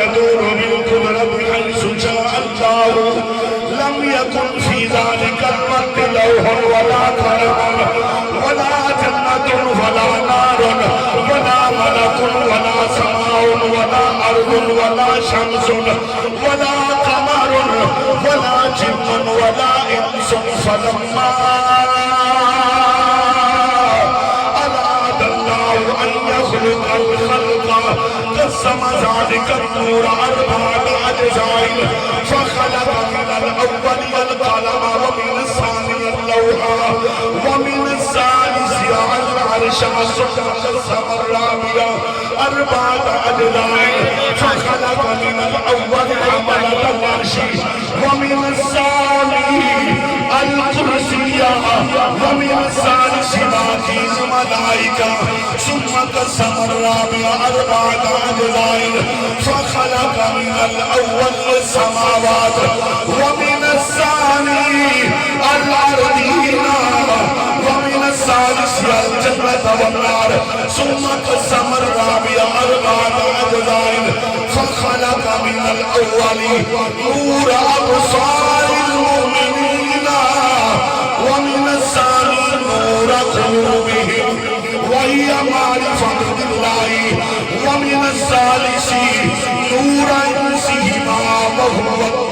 يدور بالقدرة حيث شاء الله لم يكن في ذلك الوقت لوح ولا قلم ولا جنة ولا نار ولا ملك ولا سماء ولا أرض ولا شمس ولا قمر ولا جن ولا إنس فلما أراد الله أن يخلق الخلق قسم ذلك النور أربعة أجزاء فخلق من الأول القلم ومن الثاني اللوح ومن الثالث العرش ثم قسم الرابع أربعة أجزاء فخلق من الأول حملة العرش ومن الثاني الكرسي ومن الثالث باقين الملائكة ثم قسم الرابع أربعة أجزاء فخلق من الأول السماوات ومن الثاني الأرضين ومن الثالث الجنة والنار ثم قسم الرابع أربعة أجزاء فخلق من الأول نور أبصار المؤمنين ومن الثاني نور قلوبهم وهي معرفة بالله ومن الثالث نور أنسهما وهو